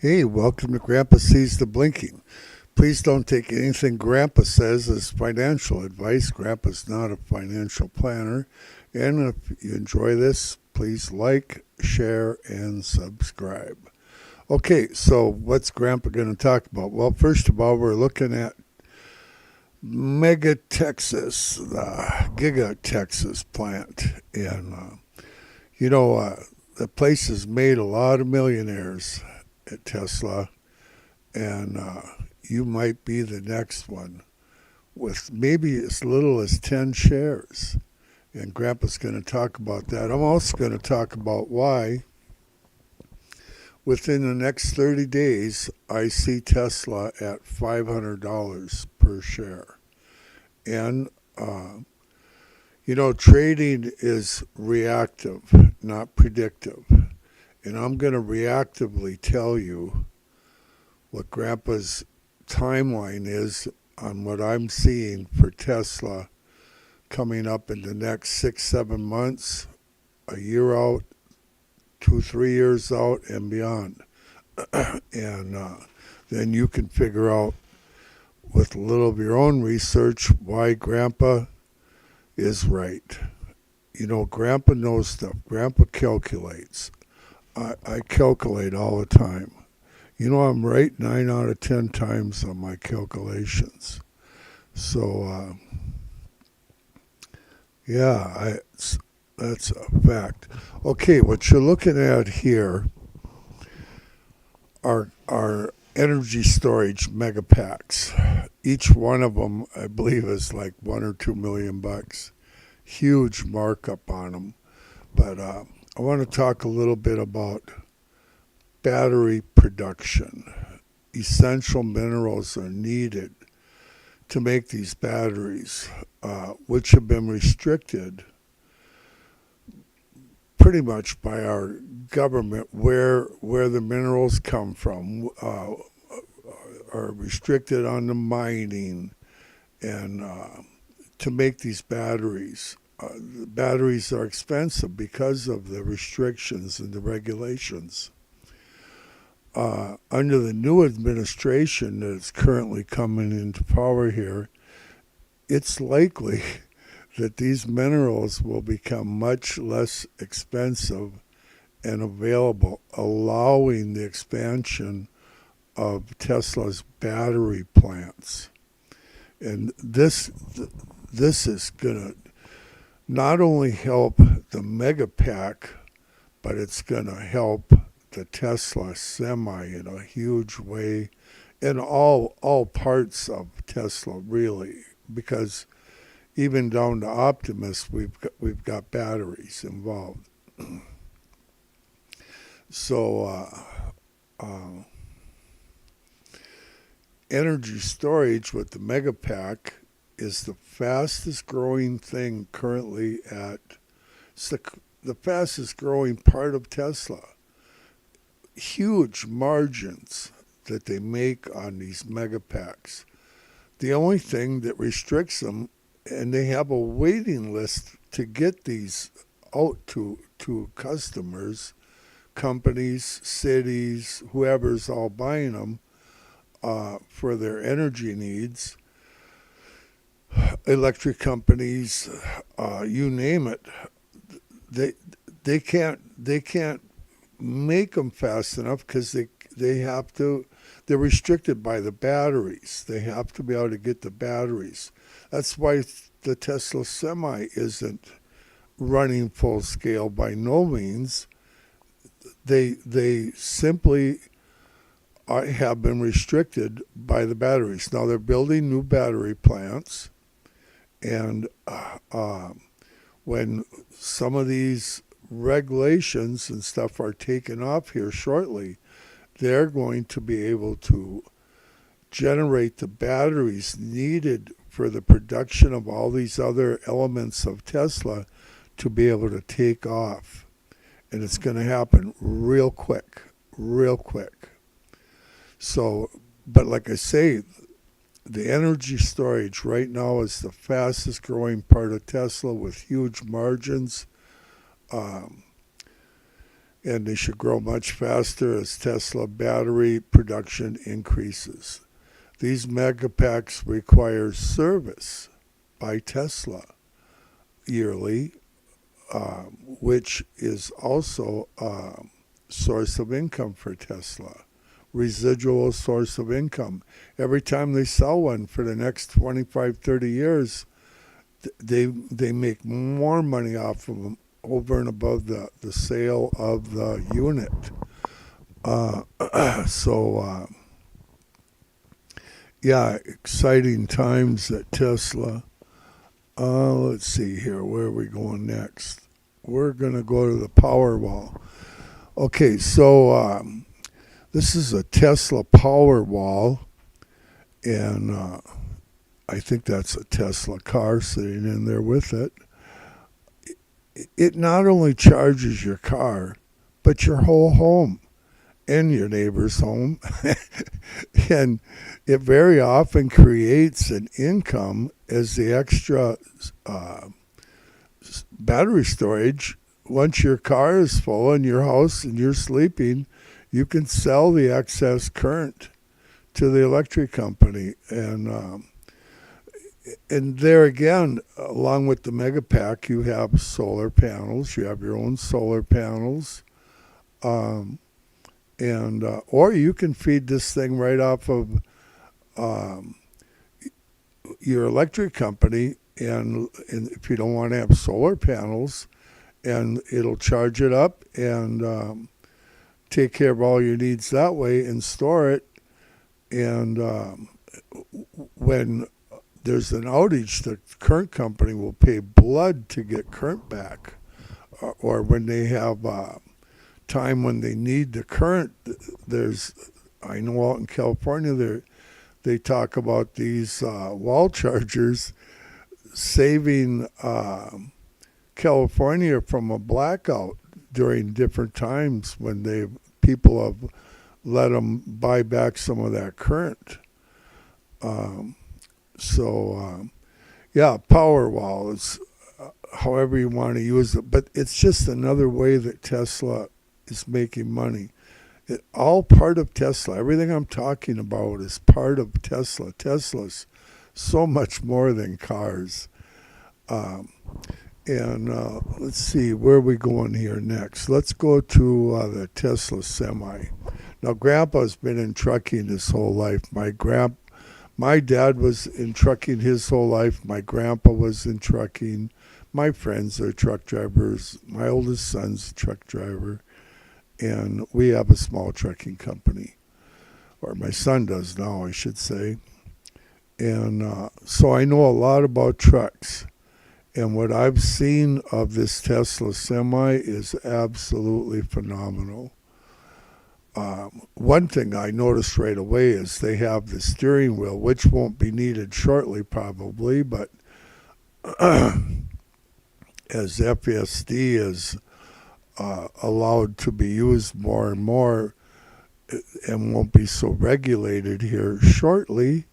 Hey, welcome to Grandpa Sees the Blinking. Please don't take anything Grandpa says as financial advice. Grandpa's not a financial planner. And if you enjoy this, please like, share, and subscribe. Okay, so what's Grandpa going to talk about? Well, first of all, we're looking at Mega Texas, the Giga Texas plant. And, the place has made a lot of millionaires at Tesla, and you might be the next one with maybe as little as 10 shares. And Grandpa's going to talk about that. I'm also going to talk about why within the next 30 days I see Tesla at $500 per share. And, trading is reactive, not predictive. And I'm going to reactively tell you what Grandpa's timeline is on what I'm seeing for Tesla coming up in the next 6-7 months, a year out, 2-3 years out, and beyond. And then you can figure out with a little of your own research why Grandpa is right. Grandpa knows stuff. Grandpa calculates. I calculate all the time. I'm right 9 out of 10 times on my calculations. So, that's a fact. Okay, what you're looking at here are energy storage megapacks. Each one of them, I believe, is like $1 or $2 million. Huge markup on them. But I want to talk a little bit about battery production. Essential minerals are needed to make these batteries, which have been restricted pretty much by our government. Where the minerals come from are restricted on the mining and to make these batteries. The batteries are expensive because of the restrictions and the regulations. Under the new administration that's currently coming into power here, it's likely that these minerals will become much less expensive and available, allowing the expansion of Tesla's battery plants. And this is going to not only help the Megapack, but it's going to help the Tesla Semi in a huge way, in all parts of Tesla, really, because even down to Optimus, we've got batteries involved. So energy storage with the Megapack is the fastest growing thing currently it's the fastest growing part of Tesla. Huge margins that they make on these Megapacks. The only thing that restricts them, and they have a waiting list to get these out to customers, companies, cities, whoever's all buying them for their energy needs, electric companies, you name it. They can't make them fast enough because they're restricted by the batteries. They have to be able to get the batteries. That's why the Tesla Semi isn't running full scale by no means. They simply have been restricted by the batteries. Now they're building new battery plants, and when some of these regulations and stuff are taken off here shortly, they're going to be able to generate the batteries needed for the production of all these other elements of Tesla to be able to take off. And it's going to happen real quick, real quick. So, but like I say, the energy storage right now is the fastest growing part of Tesla with huge margins. and they should grow much faster as Tesla battery production increases. These Megapacks require service by Tesla yearly, which is also a source of income for Tesla, residual source of income. Every time they sell one for the next 25, 30 years, they make more money off of them over and above the sale of the unit. Yeah, exciting times at Tesla. Let's see here. Where are we going next? We're going to go to the Powerwall. Okay, so this is a Tesla Powerwall, and I think that's a Tesla car sitting in there with it. It not only charges your car, but your whole home and your neighbor's home. And it very often creates an income as the extra battery storage. Once your car is full in your house and you're sleeping, you can sell the excess current to the electric company. And there again, along with the Megapack, you have solar panels. You have your own solar panels. Or you can feed this thing right off of your electric company, and if you don't want to have solar panels, and it'll charge it up and take care of all your needs that way and store it. And when there's an outage, the current company will pay blood to get current back. Or when they have time when they need the current, I know out in California they talk about these wall chargers saving California from a blackout during different times when people have let them buy back some of that current. Powerwall is however you want to use it, but it's just another way that Tesla is making money. All part of Tesla. Everything I'm talking about is part of Tesla. Tesla's so much more than cars. Let's see, where are we going here next? Let's go to the Tesla Semi. Now, Grandpa's been in trucking his whole life. My dad was in trucking his whole life. My grandpa was in trucking. My friends are truck drivers. My oldest son's a truck driver. And we have a small trucking company. Or my son does now, I should say. And so I know a lot about trucks. And what I've seen of this Tesla Semi is absolutely phenomenal. One thing I noticed right away is they have the steering wheel, which won't be needed shortly probably, but as FSD is allowed to be used more and more and won't be so regulated here shortly.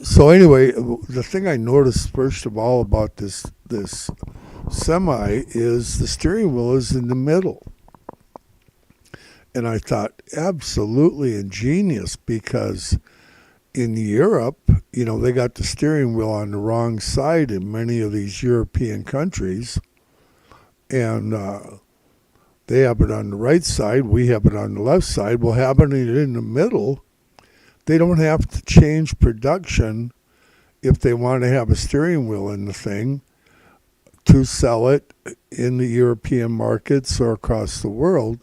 So anyway, the thing I noticed first of all about this Semi is the steering wheel is in the middle. And I thought, absolutely ingenious, because in Europe, they got the steering wheel on the wrong side in many of these European countries. And they have it on the right side. We have it on the left side. Well, having it in the middle, they don't have to change production if they want to have a steering wheel in the thing to sell it in the European markets or across the world.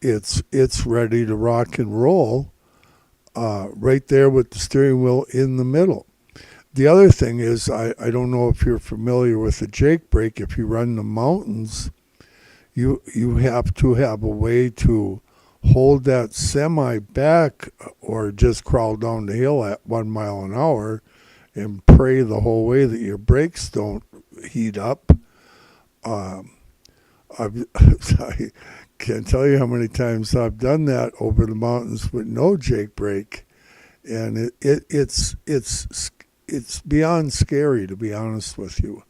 It's ready to rock and roll right there with the steering wheel in the middle. The other thing is, I don't know if you're familiar with the Jake brake. If you run the mountains, you have to have a way to hold that Semi back or just crawl down the hill at 1 mile an hour and pray the whole way that your brakes don't heat up. I can't tell you how many times I've done that over the mountains with no Jake brake, and it's beyond scary, to be honest with you.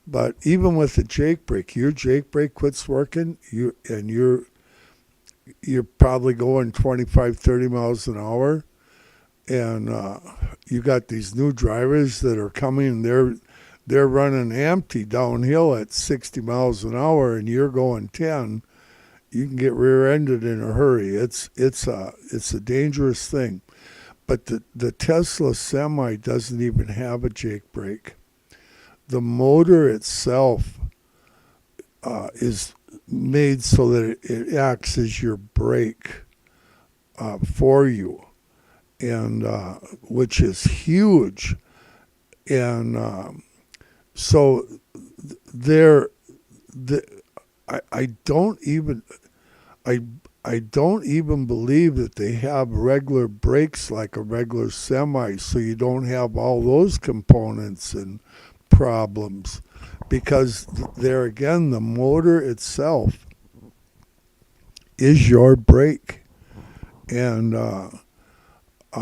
But even with the jake brake, your jake brake quits working, you're probably going 25, 30 miles an hour, and you got these new drivers that are coming. They're running empty downhill at 60 miles an hour, and you're going 10. You can get rear-ended in a hurry. It's a dangerous thing. But the Tesla Semi doesn't even have a jake brake. The motor itself is made so that it acts as your brake for you, and which is huge. And so there, I don't even I don't even believe that they have regular brakes like a regular semi, so you don't have all those components and problems, because there again, the motor itself is your brake. And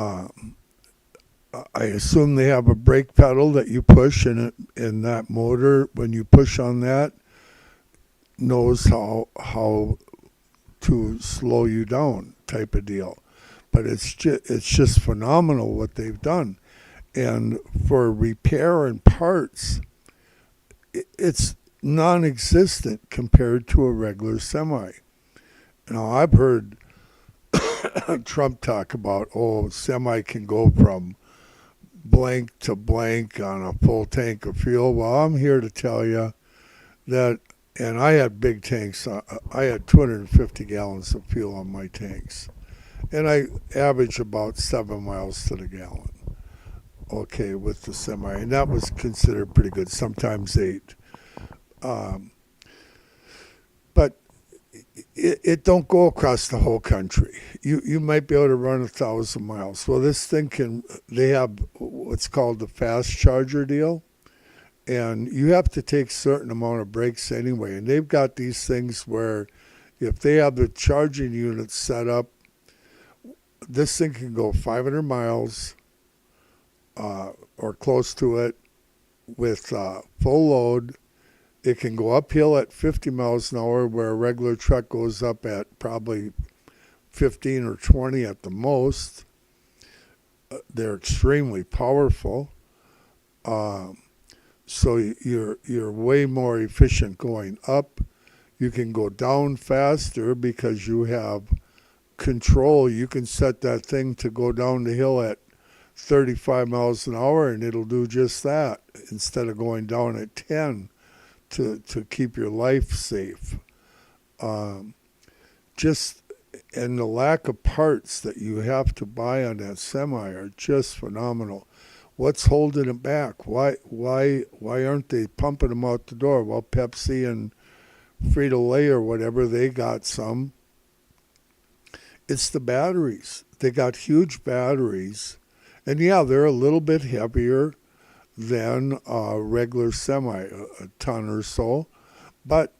I assume they have a brake pedal that you push, and that motor, when you push on that, knows how to slow you down, type of deal. But it's just phenomenal what they've done. And for repair and parts, it's non-existent compared to a regular semi. Now, I've heard Trump talk about, semi can go from blank to blank on a full tank of fuel. Well, I'm here to tell you that, and I had big tanks. I had 250 gallons of fuel on my tanks, and I average about 7 miles to the gallon. Okay, with the semi, and that was considered pretty good, sometimes 8. But it don't go across the whole country. You might be able to run 1,000 miles. Well, this thing they have what's called the fast charger deal, and you have to take a certain amount of breaks anyway. And they've got these things where if they have the charging units set up, this thing can go 500 miles or close to it with full load. It can go uphill at 50 miles an hour, where a regular truck goes up at probably 15 or 20 at the most. They're extremely powerful. So you're way more efficient going up. You can go down faster because you have control. You can set that thing to go down the hill at 35 miles an hour, and it'll do just that, instead of going down at 10 to keep your life safe. And the lack of parts that you have to buy on that semi are just phenomenal. What's holding it back? Why aren't they pumping them out the door? Well, Pepsi and Frito-Lay or whatever, they got some. It's the batteries. They got huge batteries. And yeah, they're a little bit heavier than a regular semi, a ton or so. But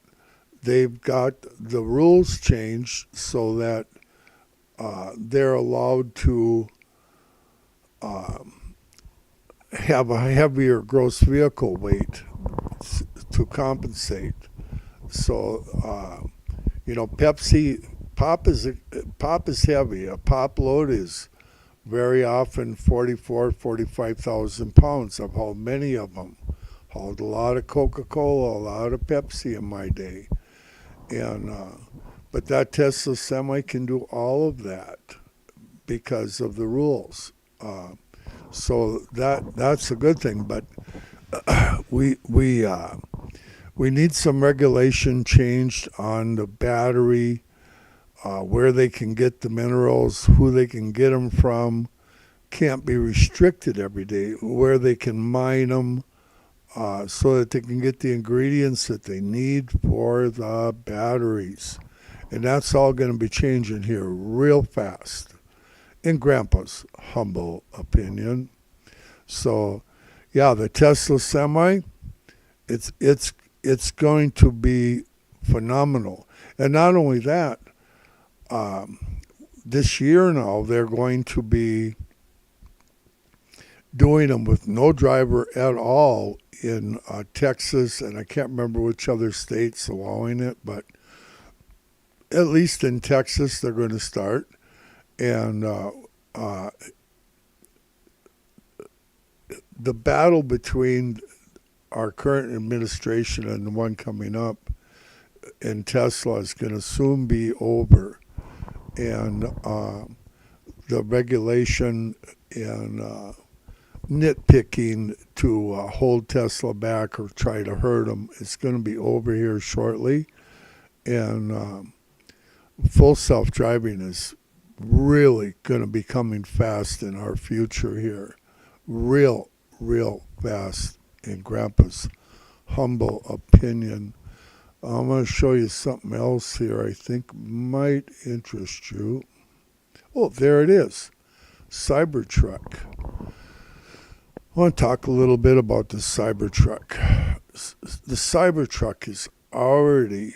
they've got the rules changed so that they're allowed to have a heavier gross vehicle weight to compensate. So, Pepsi, pop is heavy. A pop load is very often 45,000 pounds. I've hauled many of them. Hauled a lot of Coca-Cola, a lot of Pepsi in my day. And but that Tesla Semi can do all of that because of the rules. So that's a good thing. But we need some regulation changed on the battery, where they can get the minerals, who they can get them from. Can't be restricted every day. Where they can mine them, so that they can get the ingredients that they need for the batteries. And that's all going to be changing here real fast, in Grandpa's humble opinion. So, yeah, the Tesla Semi, it's going to be phenomenal. And not only that, this year now they're going to be doing them with no driver at all in Texas, and I can't remember which other states allowing it, but at least in Texas they're going to start. And the battle between our current administration and the one coming up in Tesla is going to soon be over. And the regulation and nitpicking to hold Tesla back or try to hurt them is going to be over here shortly. And full self-driving is really going to be coming fast in our future here. Real fast, in Grandpa's humble opinion. I'm going to show you something else here I think might interest you. Oh, there it is. Cybertruck. I want to talk a little bit about the Cybertruck. The Cybertruck is already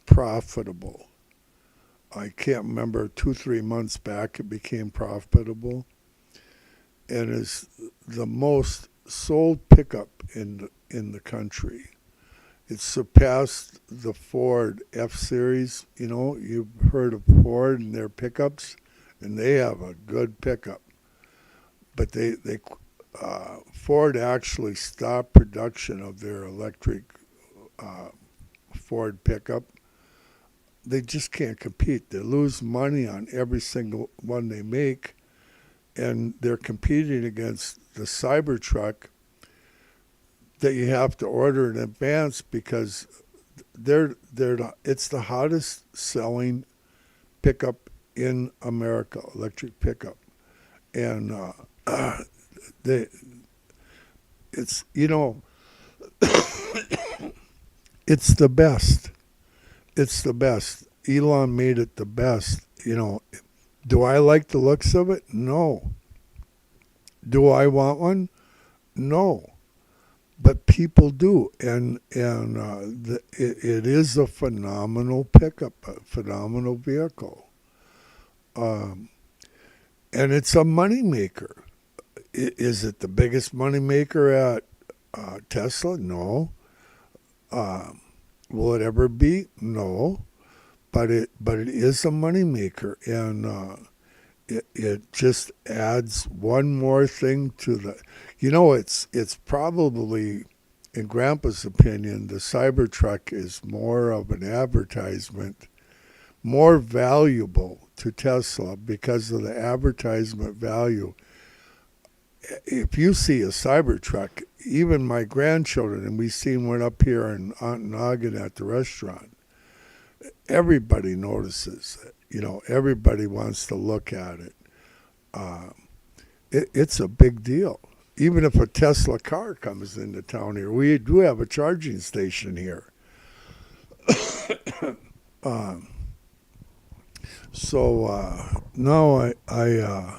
profitable. I can't remember, 2-3 months back it became profitable, and is the most sold pickup in the country. It surpassed the Ford F-Series. You know, you've heard of Ford and their pickups, and they have a good pickup. But Ford actually stopped production of their electric Ford pickup. They just can't compete. They lose money on every single one they make, and they're competing against the Cybertruck that you have to order in advance because it's the hottest selling pickup in America, electric pickup. And it's, you know, it's the best. It's the best. Elon made it the best. You know, do I like the looks of it? No. Do I want one? No. But people do, and it is a phenomenal pickup, a phenomenal vehicle. And it's a moneymaker. Is it the biggest moneymaker at Tesla? No. Will it ever be? No. But it is a moneymaker, and it just adds one more thing to the. You know, it's probably, in Grandpa's opinion, the Cybertruck is more of an advertisement, more valuable to Tesla because of the advertisement value. If you see a Cybertruck, even my grandchildren, and we seen one up here in Ontonagon at the restaurant, everybody notices it. You know, everybody wants to look at it. It's a big deal. Even if a Tesla car comes into town here, we do have a charging station here. Now I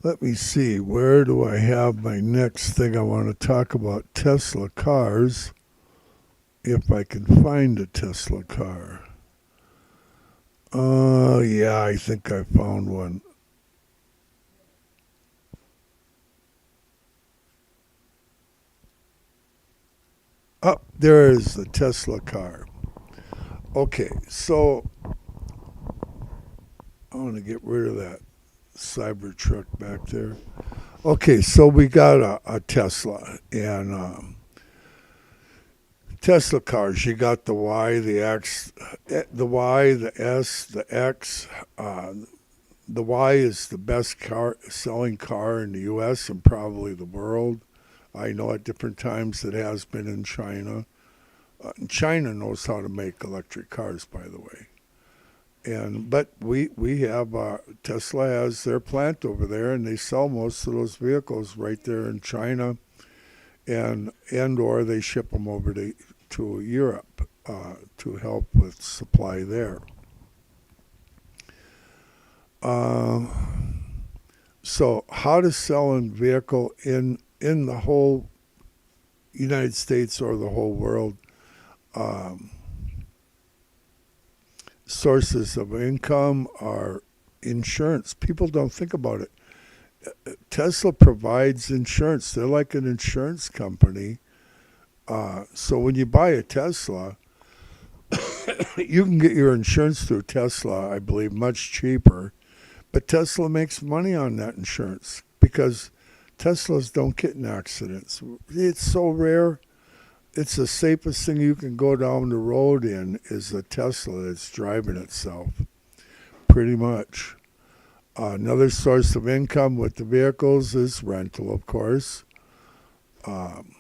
let me see, where do I have my next thing I want to talk about? Tesla cars, if I can find a Tesla car. Yeah, I think I found one. Oh, there is the Tesla car. Okay, so I want to get rid of that Cybertruck back there. Okay, so we got a Tesla, and Tesla cars. You got the Y, the X, the Y, the S, the X. The Y is the best selling car in the U.S. and probably the world. I know at different times it has been in China. China knows how to make electric cars, by the way. But we have Tesla has their plant over there, and they sell most of those vehicles right there in China, and or they ship them over to Europe to help with supply there. So how to sell a vehicle in the whole United States or the whole world? Sources of income are insurance. People don't think about it. Tesla provides insurance. They're like an insurance company. So when you buy a Tesla, you can get your insurance through Tesla, I believe, much cheaper. But Tesla makes money on that insurance because Teslas don't get in accidents. It's so rare. It's the safest thing you can go down the road in is a Tesla that's driving itself, pretty much. Another source of income with the vehicles is rental, of course. Um,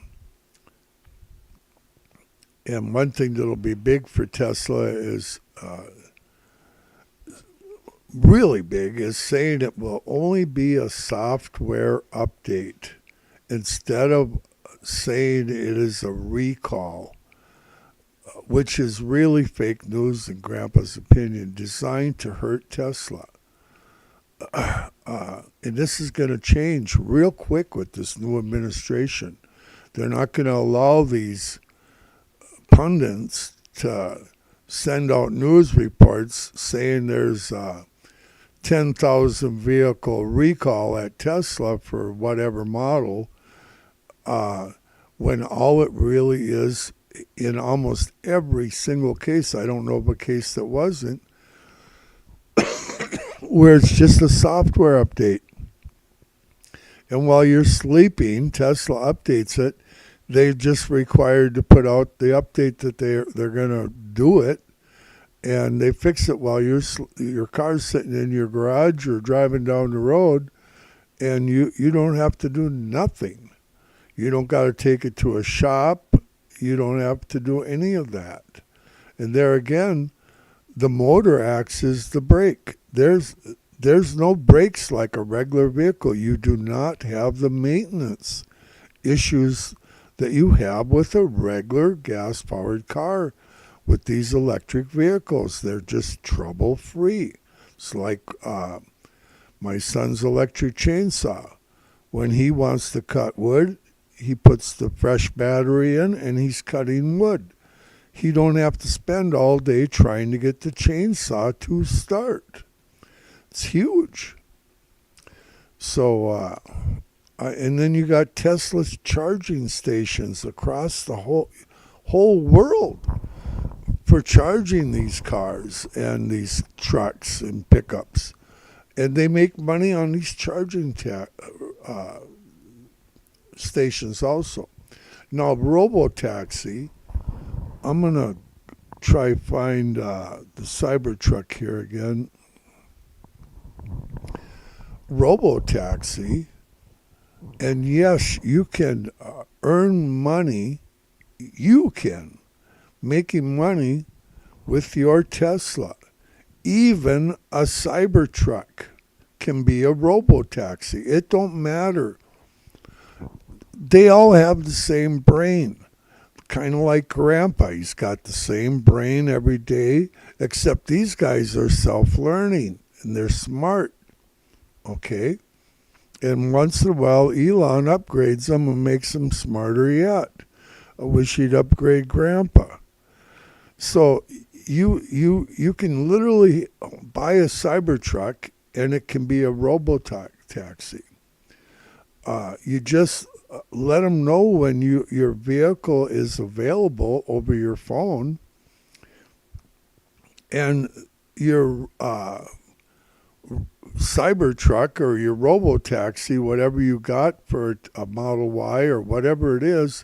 and one thing that'll be big for Tesla is really big is saying it will only be a software update instead of saying it is a recall, which is really fake news in Grandpa's opinion, designed to hurt Tesla. And this is going to change real quick with this new administration. They're not going to allow these pundits to send out news reports saying there's 10,000 vehicle recall at Tesla for whatever model, when all it really is in almost every single case, I don't know of a case that wasn't, where it's just a software update. And while you're sleeping, Tesla updates it. They just required to put out the update that they're going to do it, and they fix it while your car's sitting in your garage or driving down the road, and you don't have to do nothing. You don't got to take it to a shop. You don't have to do any of that. And there again, the motor acts as the brake. There's no brakes like a regular vehicle. You do not have the maintenance issues that you have with a regular gas-powered car. With these electric vehicles, they're just trouble-free. It's like my son's electric chainsaw. When he wants to cut wood, he puts the fresh battery in and he's cutting wood. He don't have to spend all day trying to get the chainsaw to start. It's huge. So, and then you got Tesla's charging stations across the whole world for charging these cars and these trucks and pickups. And they make money on these charging stations also. Now, Robotaxi, I'm going to try find the Cybertruck here again. Robotaxi, and yes, you can earn money. You can making money with your Tesla. Even a Cybertruck can be a Robotaxi. It don't matter. They all have the same brain. Kind of like Grandpa. He's got the same brain every day, except these guys are self-learning and they're smart. Okay? And once in a while, Elon upgrades them and makes them smarter yet. I wish he'd upgrade Grandpa. So you can literally buy a Cybertruck and it can be a Robotaxi. You just let them know when your vehicle is available over your phone, and your Cybertruck or your Robotaxi, whatever you got for a Model Y or whatever it is,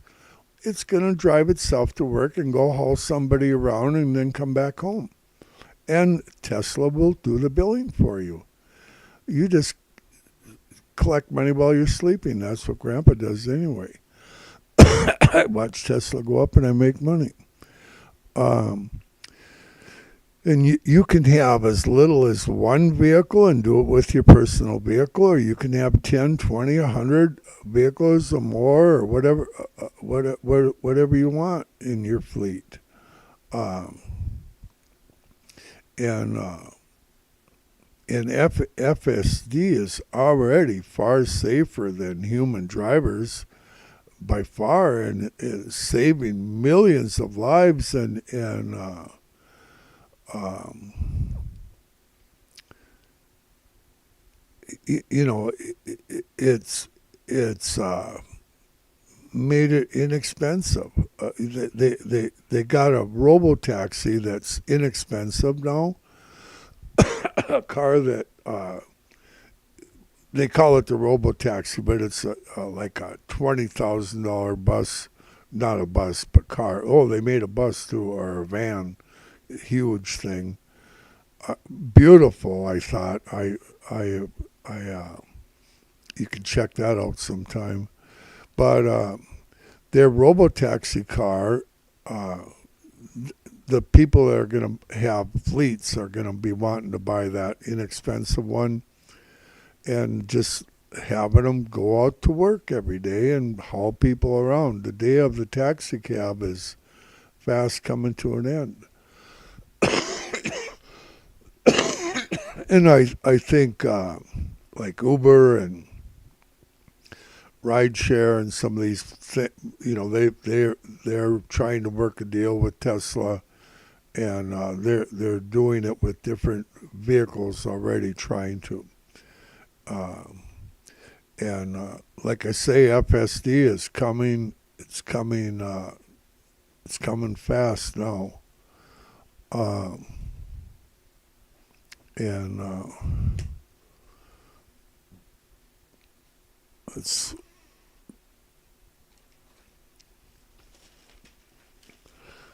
it's going to drive itself to work and go haul somebody around and then come back home. And Tesla will do the billing for you. You just collect money while you're sleeping. That's what Grandpa does anyway. I watch Tesla go up and I make money. And you can have as little as one vehicle and do it with your personal vehicle, or you can have 10, 20, 100 vehicles or more, or whatever you want in your fleet. And FSD is already far safer than human drivers by far, and is saving millions of lives and you know, it's it's made it inexpensive. They got a robo taxi that's inexpensive now. A car that they call it the robo taxi, but it's like a $20,000 bus, not a bus, but car. Oh, they made a bus too, or a van, huge thing. Beautiful, I thought. I you can check that out sometime. But their robotaxi car, uh, the people that are going to have fleets are going to be wanting to buy that inexpensive one and just having them go out to work every day and haul people around. The day of the taxi cab is fast coming to an end. And I think like Uber and rideshare and some of these, they're trying to work a deal with Tesla, and they're doing it with different vehicles already, trying to. And like I say, FSD is coming. It's coming. It's coming fast now. Um, and it's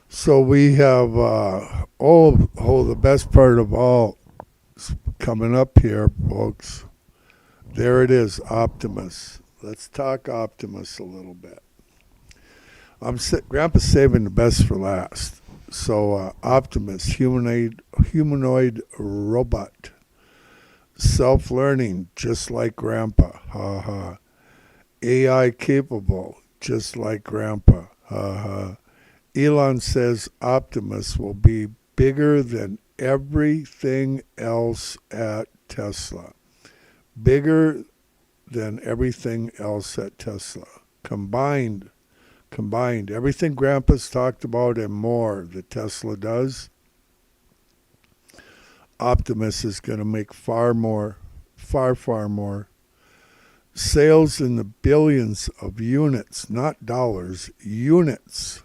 so we have the best part of all is coming up here, folks. There it is, Optimus. Let's talk Optimus a little bit. Grandpa's saving the best for last. So Optimus, humanoid robot, self-learning, just like Grandpa. Ha ha. AI capable, just like Grandpa. Ha ha. Elon says Optimus will be bigger than everything else at Tesla. Bigger than everything else at Tesla. Combined, everything Grandpa's talked about and more that Tesla does, Optimus is going to make far more, far more. Sales in the billions of units, not dollars, units.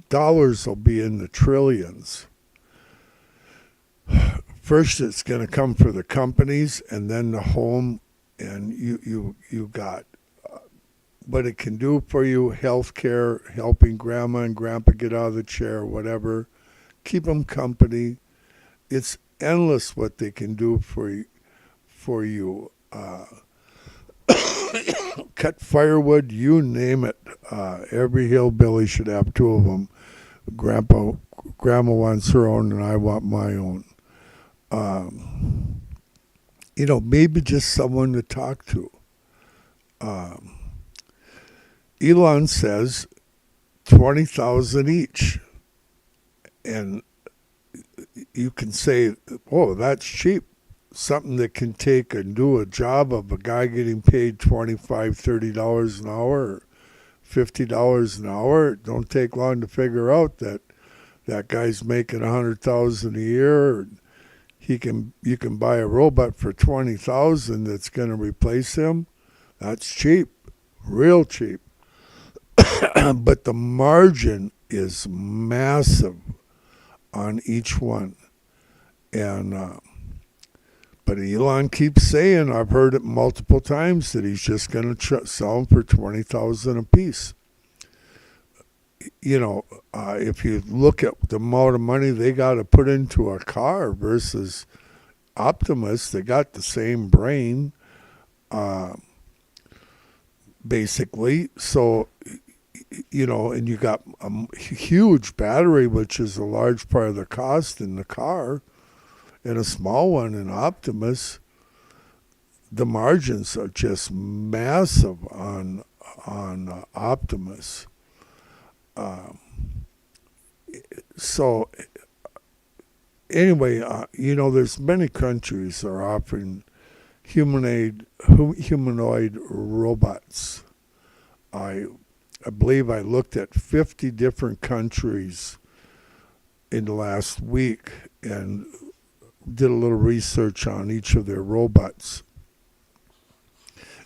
Dollars will be in the trillions. First, it's going to come for the companies, and then the home, and you got what it can do for you, healthcare, helping grandma and grandpa get out of the chair, whatever, keep them company. It's endless what they can do for you. Cut firewood, you name it. Every hillbilly should have two of them. Grandma wants her own, and I want my own. Maybe just someone to talk to. Elon says 20,000 each, and you can say, "Oh, that's cheap." Something that can take and do a job of a guy getting paid $25, $30 an hour, or $50 an hour. It don't take long to figure out that guy's making 100,000 a year. You can buy a robot for 20,000 that's going to replace him. That's cheap, real cheap. But the margin is massive on each one, and but Elon keeps saying, I've heard it multiple times, that he's just going to sell them for 20,000 a piece. If you look at the amount of money they got to put into a car versus Optimus, they got the same brain, basically. So, and you got a huge battery, which is a large part of the cost in the car, and a small one in Optimus. The margins are just massive on Optimus. So anyway, there's many countries that are offering humanoid robots. I believe I looked at 50 different countries in the last week, and did a little research on each of their robots.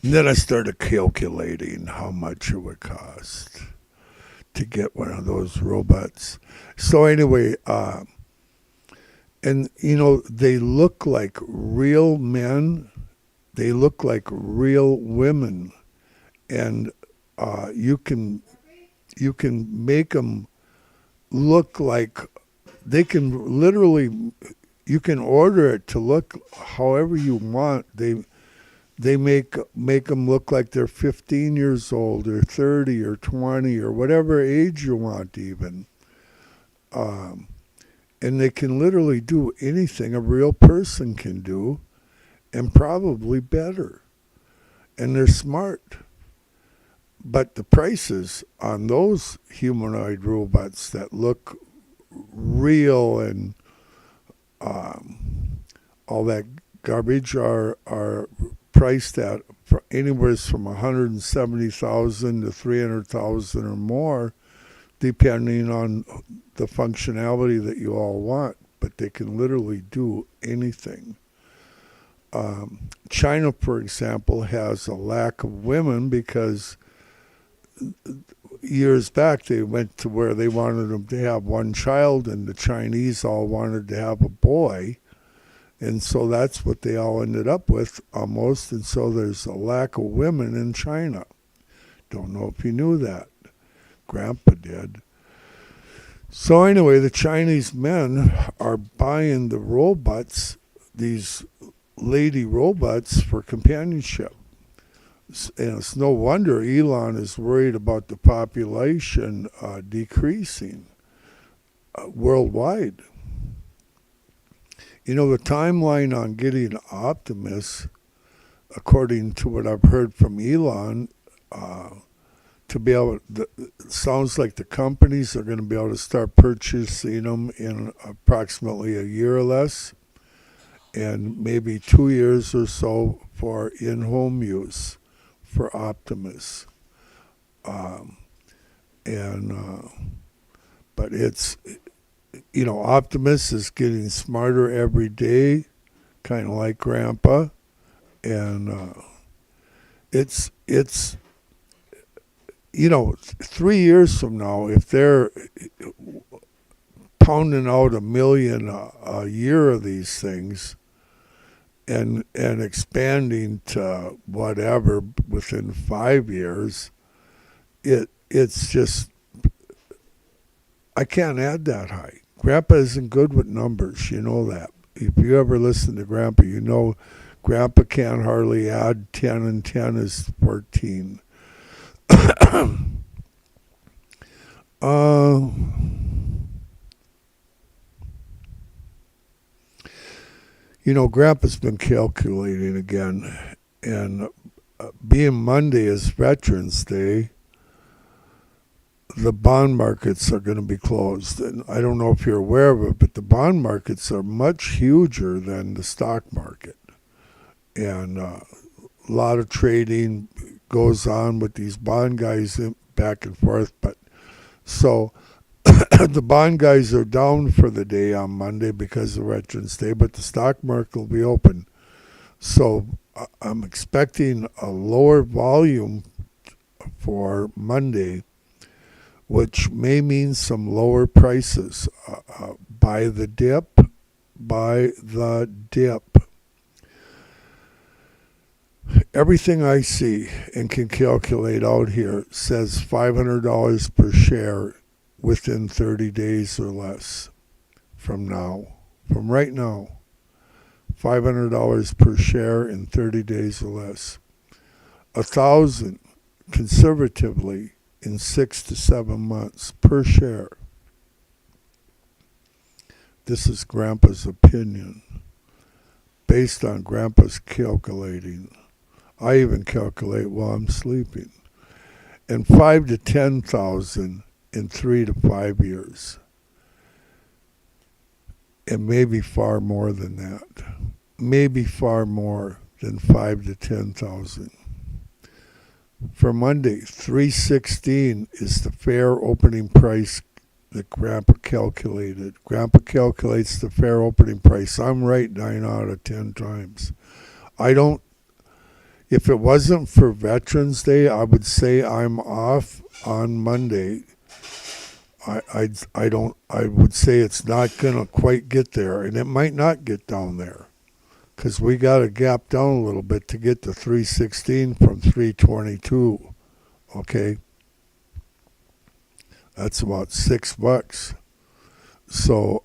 And then I started calculating how much it would cost to get one of those robots. So anyway, and they look like real men. They look like real women, and you can make them look like they can literally. You can order it to look however you want. They make them look like they're 15 years old or 30 or 20 or whatever age you want even. And they can literally do anything a real person can do and probably better. And they're smart. But the prices on those humanoid robots that look real and all that garbage are priced at anywhere from $170,000 to $300,000 or more, depending on the functionality that you all want. But they can literally do anything. China, for example, has a lack of women because years back they went to where they wanted them to have one child, and the Chinese all wanted to have a boy. And so that's what they all ended up with almost. And so there's a lack of women in China. Don't know if you knew that. Grandpa did. So anyway, the Chinese men are buying the robots, these lady robots, for companionship. And it's no wonder Elon is worried about the population decreasing worldwide. The timeline on getting Optimus, according to what I've heard from Elon, to be able, it sounds like the companies are going to be able to start purchasing them in approximately a year or less, and maybe 2 years or so for in-home use for Optimus. But it's, Optimus is getting smarter every day, kind of like Grandpa, and it's 3 years from now, if they're pounding out 1 million a year of these things and expanding to whatever within 5 years, it's just, I can't add that high. Grandpa isn't good with numbers, you know that. If you ever listen to Grandpa, you know Grandpa can't hardly add 10 and 10 is 14. Grandpa's been calculating again, and being Monday is Veterans Day, the bond markets are going to be closed. And I don't know if you're aware of it, but the bond markets are much huger than the stock market. And a lot of trading goes on with these bond guys back and forth. But so the bond guys are down for the day on Monday because of Veterans Day, but the stock market will be open. So I'm expecting a lower volume for Monday, which may mean some lower prices. Buy the dip. Everything I see and can calculate out here says $500 per share within 30 days or less from right now. $500 per share in 30 days or less. 1,000 conservatively in 6 to 7 months per share. This is Grandpa's opinion, based on Grandpa's calculating. I even calculate while I'm sleeping. And 5 to 10,000 in 3 to 5 years. And maybe far more than that. Maybe far more than 5 to 10,000. For Monday, $3.16 is the fair opening price that Grandpa calculated. Grandpa calculates the fair opening price. I'm right 9 out of 10 times. I don't, if it wasn't for Veterans Day, I would say I'm off on Monday. I would say it's not going to quite get there, and it might not get down there because we got to gap down a little bit to get to 316 from 322. Okay. That's about $6. So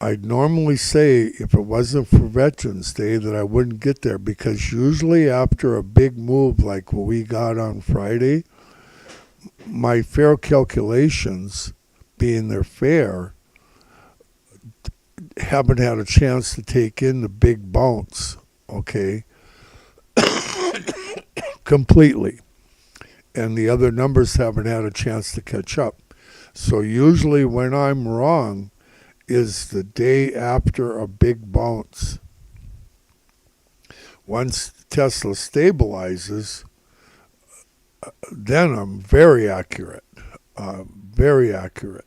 I'd normally say if it wasn't for Veterans Day that I wouldn't get there, because usually after a big move like what we got on Friday, my fare calculations, being their fare, haven't had a chance to take in the big bounce, okay, completely. And the other numbers haven't had a chance to catch up. So usually when I'm wrong is the day after a big bounce. Once Tesla stabilizes, then I'm very accurate, very accurate.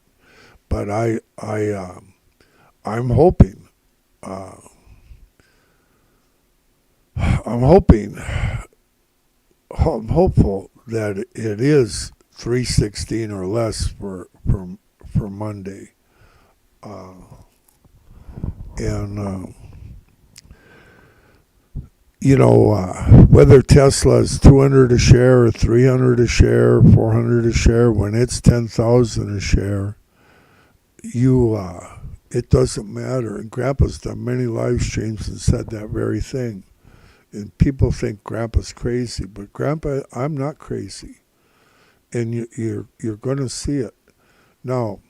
But I'm hoping, I'm hopeful that it is 316 or less for Monday, and whether Tesla is 200 a share or 300 a share, 400 a share, when it's 10,000 a share, it doesn't matter. And Grandpa's done many live streams and said that very thing. And people think Grandpa's crazy, but Grandpa, I'm not crazy. And you're going to see it. Now,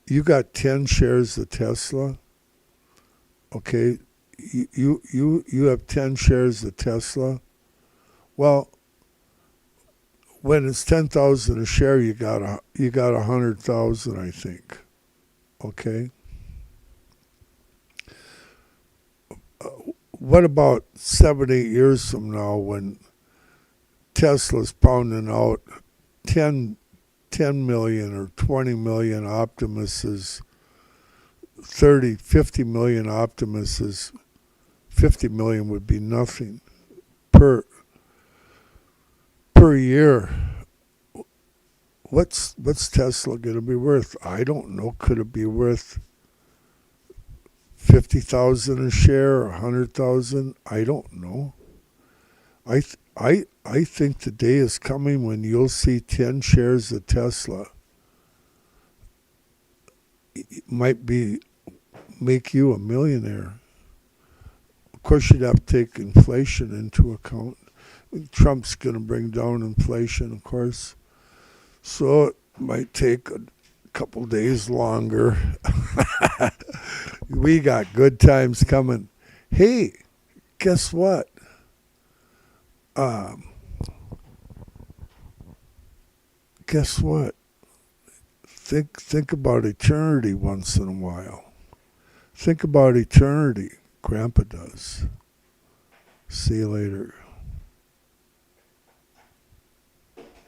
you got 10 shares of Tesla, okay? You have 10 shares of Tesla. Well, when it's 10,000 a share, you got 100,000, I think. Okay. What about 7, 8 years from now when Tesla's pounding out 10 million or 20 million Optimuses, 30, 50 million Optimuses? 50 million would be nothing per year. What's Tesla going to be worth? I don't know. Could it be worth 50,000 a share or 100,000? I don't know. I think the day is coming when you'll see 10 shares of Tesla. It might make you a millionaire. Of course, you'd have to take inflation into account. Trump's going to bring down inflation, of course. So it might take a couple days longer. We got good times coming. Hey, guess what? Guess what? Think about eternity once in a while. Think about eternity. Grandpa does. See you later.